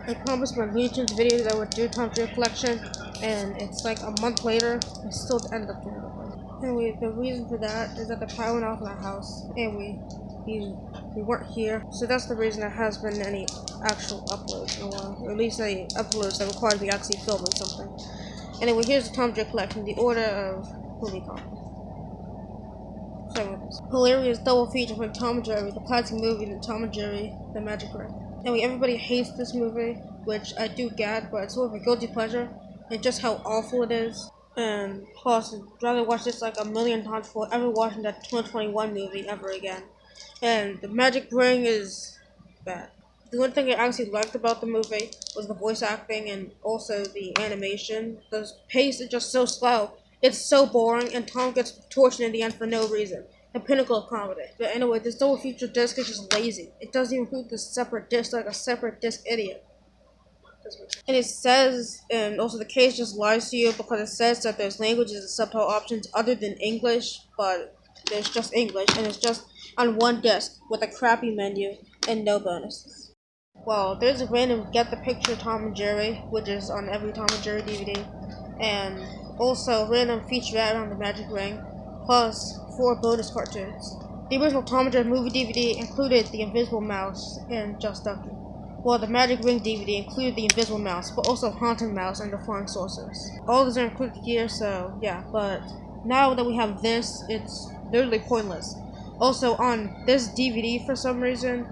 I promised my YouTube video that I would do Tom Jerry collection, and it's like a month later, I still ended up doing it. Anyway, the reason for that is that the power went off in our house, and we weren't here, so that's the reason there has been any actual uploads in a while, or at least any uploads that required me actually filming something. Anyway, here's the Tom Jerry collection, the order of who we call. Hilarious double feature from Tom and Jerry, the classic movie, and Tom and Jerry, The Magic Ring. Anyway, everybody hates this movie, which I do get, but it's sort of a guilty pleasure, and just how awful it is. And plus, I'd rather watch this like a million times before ever watching that 2021 movie ever again. And The Magic Ring is bad. The one thing I actually liked about the movie was the voice acting and also the animation. The pace is just so slow. It's so boring, and Tom gets tortured in the end for no reason. The pinnacle of comedy. But anyway, this double feature disc is just lazy. It doesn't even include the separate disc like a separate disc idiot. And it says, and also the case just lies to you because it says that there's languages and subtitle options other than English, but there's just English, and it's just on one disc with a crappy menu and no bonuses. Well, there's a random Get the Picture Tom and Jerry, which is on every Tom and Jerry DVD, and also a random featurette on the Magic Ring, plus 4 bonus cartoons. The original Tom and Jerry movie DVD included the Invisible Mouse and Just Ducky, while the Magic Ring DVD included the Invisible Mouse, but also Haunted Mouse and the Flying Saucers. All these are included here, so yeah, but now that we have this, it's literally pointless. Also, on this DVD, for some reason,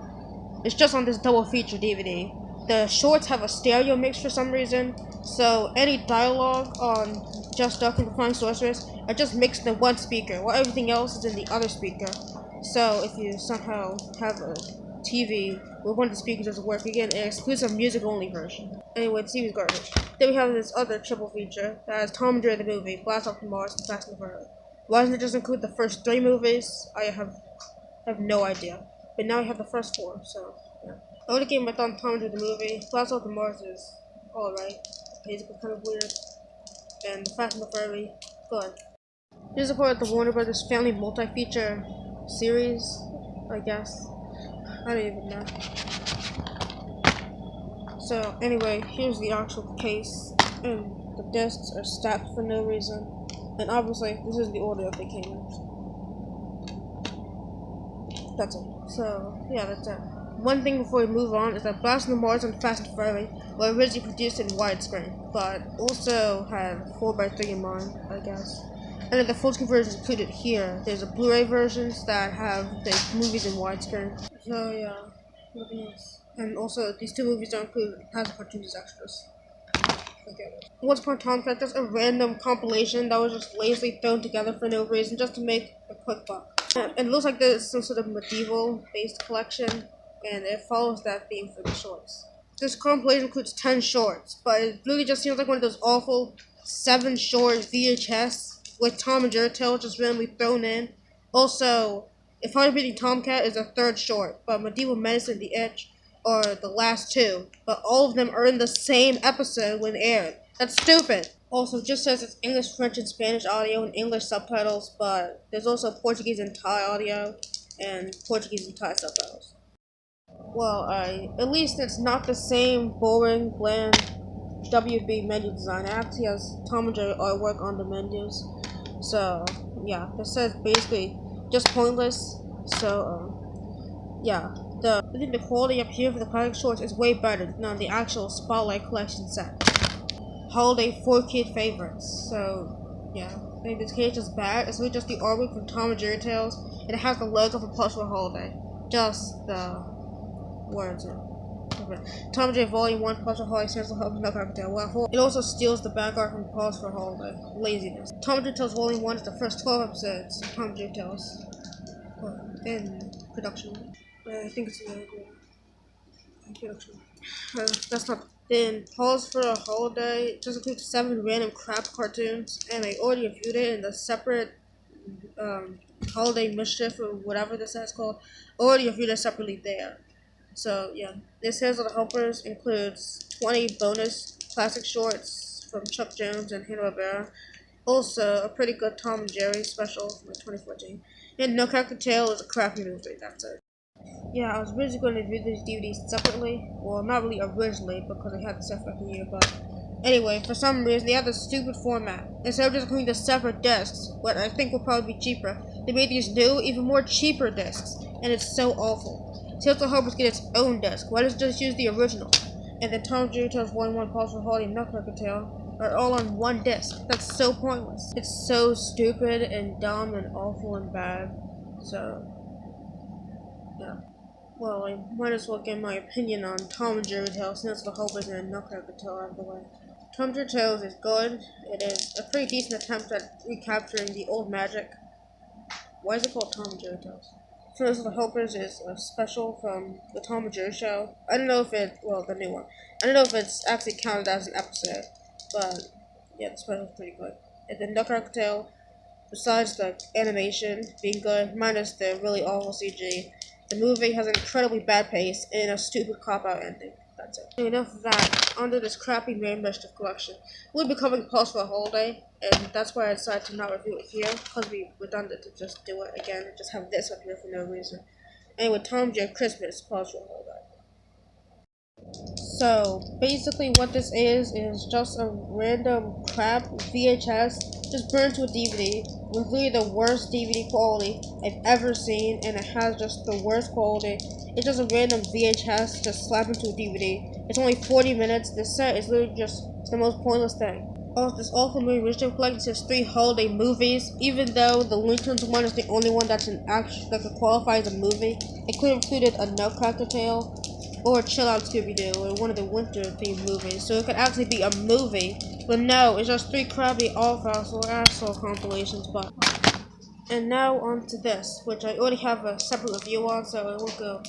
it's just on this double feature DVD. The shorts have a stereo mix for some reason, so any dialogue on Just Duck and the Flying Sorceress are just mixed in one speaker, while everything else is in the other speaker. So if you somehow have a TV where one of the speakers doesn't work, again, an exclusive music-only version. Anyway, the TV's garbage. Then we have this other triple feature that has Tom and Jerry the movie, Blast Off from Mars, and Fast and the Furious. Why doesn't it just include the first 3 movies? I have no idea. But now we have the first 4, so yeah. I would have given my thought on Tom and Jerry the movie. Blast Off from Mars is alright. It's kind of weird. And the Fast and the Furious, good. Here's a part of the Warner Brothers Family multi-feature series, I guess. I don't even know. So anyway, here's the actual case, and the discs are stacked for no reason, and obviously this is the order that they came in. That's it. So yeah, that's it. One thing before we move on is that Blast on Mars and Fast and Furious were originally produced in widescreen, but also had 4x3 in mind, I guess. And then the full screen version is included here. There's a Blu-ray versions that have the movies in widescreen. So yeah, nothing else. And also, these 2 movies don't include House of Cartoons as extras. Okay. Once Upon a Time, that's a random compilation that was just lazily thrown together for no reason, just to make a quick buck. And it looks like there's some sort of medieval-based collection, and it follows that theme for the shorts. This compilation includes 10 shorts, but it really just seems like one of those awful 7-short VHS with Tom and Jerry tales just randomly thrown in. Also, If Hard Beating Tomcat is a 3rd short, but Medieval Medicine and The Itch are the last 2, but all of them are in the same episode when aired. That's stupid. Also, it just says it's English, French, and Spanish audio and English subtitles, but there's also Portuguese and Thai audio and Portuguese and Thai subtitles. Well, at least it's not the same boring, bland WB menu design. It actually has Tom and Jerry artwork on the menus. So, yeah, this says basically just pointless. So, yeah. I think the quality up here for the classic shorts is way better than on the actual Spotlight Collection set. Holiday 4-kid favorites. So, yeah. I think this case is bad. It's really just the artwork from Tom and Jerry Tales, and it has the logo for Plus for Holiday. Just the words. Tom and Jerry Volume 1 Plus for Holiday stands to help no cocktail. Well, it also steals the back art from Pause for Holiday. Laziness. Tom and Jerry Tales Volume 1 is the first 12 episodes of Tom and Jerry Tales in production. I think it's in production. That's not. Then Pause for a Holiday just includes 7 random crap cartoons, and I already reviewed it in the separate Holiday Mischief or whatever this is called. I already reviewed it separately there. So yeah, this Heroes of the Helpers includes 20 bonus classic shorts from Chuck Jones and Hanna-Barbera. Also, a pretty good Tom and Jerry special from 2014. And No Cocktail is a crappy movie, that's it. yeah, I was originally going to review these DVDs separately. Well, not really originally because I had the stuff back here, but anyway, for some reason they have this stupid format. Instead of just including the separate discs, what I think will probably be cheaper, they made these new, even more cheaper discs, and it's so awful. Tales of Hopeless get its own disc. Why does it just use the original? And then Tom and Jerry Tales 1-1 Pause for Holiday and Nutcracker Tale are all on one disc. That's so pointless. It's so stupid and dumb and awful and bad. So, yeah. Well, I might as well get my opinion on Tom and Jerry Tales since the Hopeless and Nutcracker Tale out of the way. Tom and Jerry Tales is good. It is a pretty decent attempt at recapturing the old magic. Why is it called Tom and Jerry Tales? Tales of the Hopers is a special from the Tom and Jerry show. I don't know if the new one. I don't know if it's actually counted as an episode, but yeah, the special is pretty good. And the Nutcracker Tale, besides the animation being good, minus the really awful CG, the movie has an incredibly bad pace and a stupid cop-out ending. That's it. Enough of that. Under this crappy Merry Mischief collection, we'll be covering Pause for a Holiday, and that's why I decided to not review it here, because it'd be redundant to just do it again and just have this up here for no reason. Anyway, Tom and Jerry Christmas, Pause for a Holiday. So, basically what this is just a random crap VHS just burned to a DVD with really the worst DVD quality I've ever seen, and it has just the worst quality. It's just a random VHS just slapped into a DVD. It's only 40 minutes. This set is literally just the most pointless thing. Also, this awful movie originally collected says 3 holiday movies, even though the Looney Tunes one is the only one that's that could qualify as a movie. It could have included a Nutcracker Tale, or Chill Out Scooby-Doo, or one of the winter-themed movies, so it could actually be a movie. But no, it's just 3 crappy all-fossil asshole compilations, but... And now on to this, which I already have a separate review on, so I won't go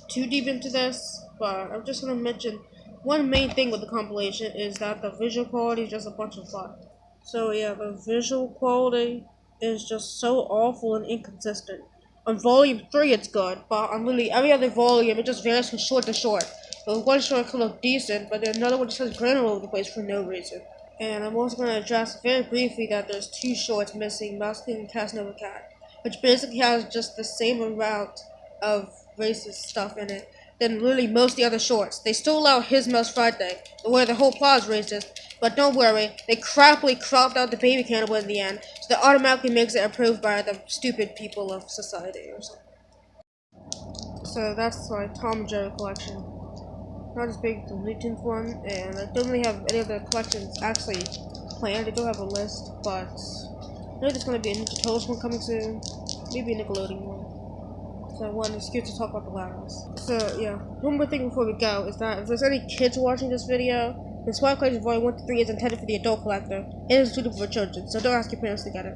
too deep into this, but I'm just going to mention one main thing with the compilation is that the visual quality is just a bunch of fun. So yeah, the visual quality is just so awful and inconsistent. On volume 3 it's good, but on literally every other volume it just varies from short to short. But one short can look decent, but then another one just has grain all over the place for no reason. And I'm also going to address very briefly that there's 2 shorts missing, Mouse King and Casanova Cat, which basically has just the same amount of racist stuff in it than literally most of the other shorts. They still allow His Mouse Friday, where the whole plot is racist, but don't worry, they crappily cropped out the baby cannibal in the end, so that automatically makes it approved by the stupid people of society or something. So that's my Tom and Jerry collection. Not as big as the Looney Tunes one, and I don't really have any of the collections actually planned. I don't have a list, but I know there's going to be a Ninja Turtles one coming soon, maybe a Nickelodeon one. So I want an excuse to talk about the Ladders. So yeah, one more thing before we go is that if there's any kids watching this video, the Swag Collection Volume 1 to 3 is intended for the adult collector. It is suitable for children, so don't ask your parents to get it.